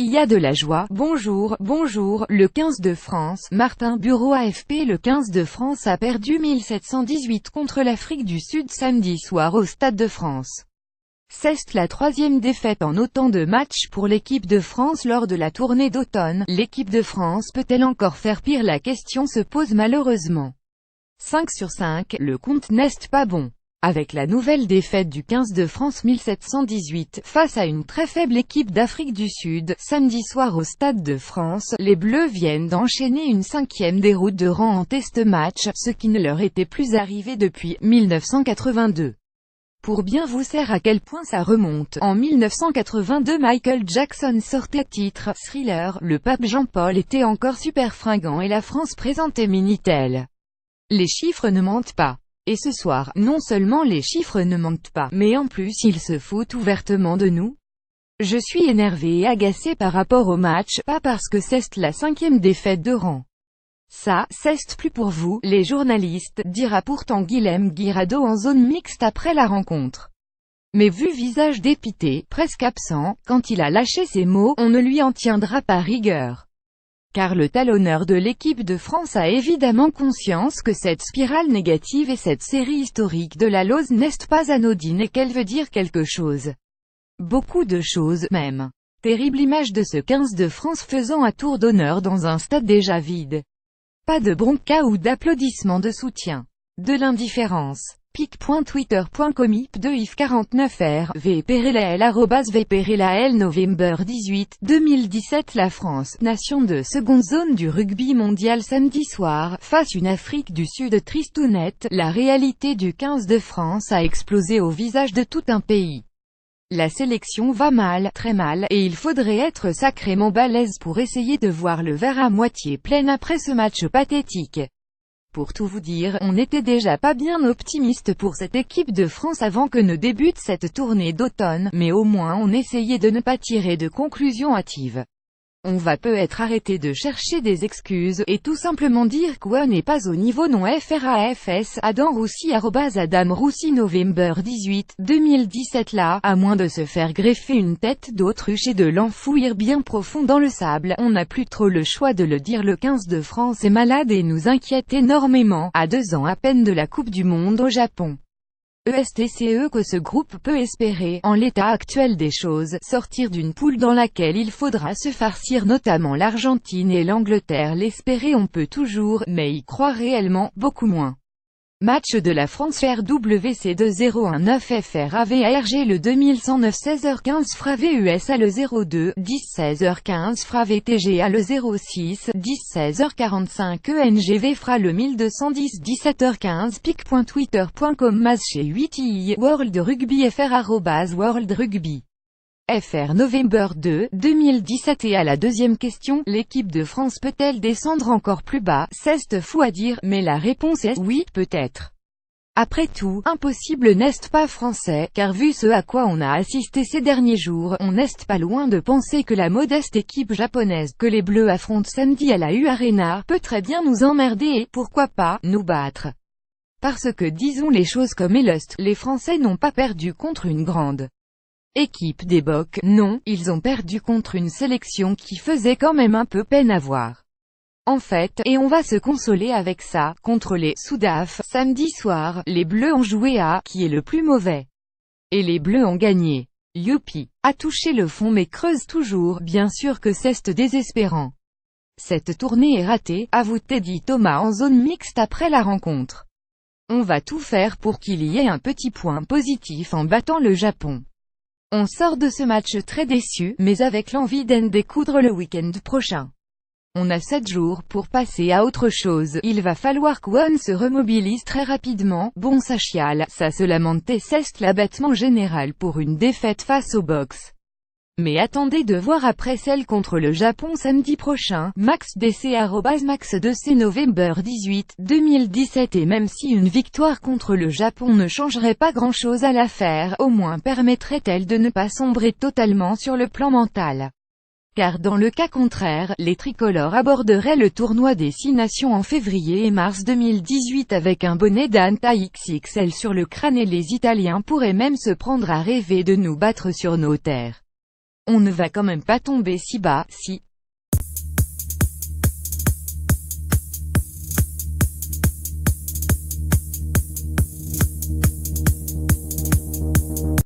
Il y a de la joie. Bonjour, bonjour, le 15 de France, Martin Bureau AFP. Le 15 de France a perdu 1718 contre l'Afrique du Sud samedi soir au Stade de France. C'est la troisième défaite en autant de matchs pour l'équipe de France lors de la tournée d'automne. L'équipe de France peut-elle encore faire pire? La question se pose malheureusement. 5 sur 5, le compte n'est pas bon. Avec la nouvelle défaite du 15 de France 1718, face à une très faible équipe d'Afrique du Sud, samedi soir au Stade de France, les Bleus viennent d'enchaîner une 5e déroute de rang en test match, ce qui ne leur était plus arrivé depuis 1982. Pour bien vous dire à quel point ça remonte, en 1982 Michael Jackson sortait titre « Thriller », le pape Jean-Paul était encore super fringant et la France présentait Minitel. Les chiffres ne mentent pas. Et ce soir, non seulement les chiffres ne mentent pas, mais en plus ils se foutent ouvertement de nous. Je suis énervé et agacé par rapport au match, pas parce que c'est la 5e défaite de rang. Ça, c'est plus pour vous, les journalistes, dira pourtant Guilhem Guirado en zone mixte après la rencontre. Mais vu visage dépité, presque absent, quand il a lâché ces mots, on ne lui en tiendra pas rigueur. Car le talonneur de l'équipe de France a évidemment conscience que cette spirale négative et cette série historique de la Lose n'est pas anodine et qu'elle veut dire quelque chose. Beaucoup de choses, même. Terrible image de ce 15 de France faisant un tour d'honneur dans un stade déjà vide. Pas de bronca ou d'applaudissements de soutien. De l'indifférence. pic.twitter.com ip2if49r vperelael November 18, 2017. La France, nation de seconde zone du rugby mondial samedi soir, face une Afrique du Sud tristounette. La réalité du 15 de France a explosé au visage de tout un pays. La sélection va mal, très mal, et il faudrait être sacrément balèze pour essayer de voir le verre à moitié plein après ce match pathétique. Pour tout vous dire, on n'était déjà pas bien optimiste pour cette équipe de France avant que ne débute cette tournée d'automne, mais au moins on essayait de ne pas tirer de conclusions hâtives. On va peut-être arrêter de chercher des excuses, et tout simplement dire qu'on n'est pas au niveau non FRAFS, Adam Roussy Adam Roussy November 18, 2017 là, à moins de se faire greffer une tête d'autruche et de l'enfouir bien profond dans le sable, on n'a plus trop le choix de le dire. Le 15 de France est malade et nous inquiète énormément, à 2 ans à peine de la Coupe du Monde au Japon. ESTCE que ce groupe peut espérer, en l'état actuel des choses, sortir d'une poule dans laquelle il faudra se farcir notamment l'Argentine et l'Angleterre. L'espérer on peut toujours, mais y croire réellement, beaucoup moins. Match de la France RWC 2019 FRAVARG le 2109 16h15 FRAVUSA le 02, 10 16h15 FRAVTGA le 06, 10 16h45 ENGV FRA le 1210 17h15 pic.twitter.com Masché 8i World Rugby FR @World Rugby FR November 2, 2017. Et à la deuxième question, l'équipe de France peut-elle descendre encore plus bas? C'est fou à dire, mais la réponse est oui, peut-être. Après tout, impossible n'est pas français, car vu ce à quoi on a assisté ces derniers jours, on n'est pas loin de penser que la modeste équipe japonaise que les Bleus affrontent samedi à la U Arena peut très bien nous emmerder et, pourquoi pas, nous battre. Parce que disons les choses comme elles, les Français n'ont pas perdu contre une grande équipe des Bocs, non, ils ont perdu contre une sélection qui faisait quand même un peu peine à voir. En fait, et on va se consoler avec ça, contre les Soudaf, samedi soir, les Bleus ont joué à « qui est le plus mauvais ». Et les Bleus ont gagné. Youpi. A touché le fond mais creuse toujours, bien sûr que c'est désespérant. Cette tournée est ratée, avoue Teddy Thomas en zone mixte après la rencontre. On va tout faire pour qu'il y ait un petit point positif en battant le Japon. On sort de ce match très déçu, mais avec l'envie d'en découdre le week-end prochain. On a 7 jours pour passer à autre chose, il va falloir qu'on se remobilise très rapidement. Bon ça chiale, ça se lamente et c'est l'abattement général pour une défaite face aux Bocs. Mais attendez de voir après celle contre le Japon samedi prochain. MaxDC @Max2C November 18, 2017. Et même si une victoire contre le Japon ne changerait pas grand-chose à l'affaire, au moins permettrait-elle de ne pas sombrer totalement sur le plan mental. Car dans le cas contraire, les tricolores aborderaient le tournoi des 6 nations en février et mars 2018 avec un bonnet d'âne taille XXL sur le crâne et les Italiens pourraient même se prendre à rêver de nous battre sur nos terres. On ne va quand même pas tomber si bas, si.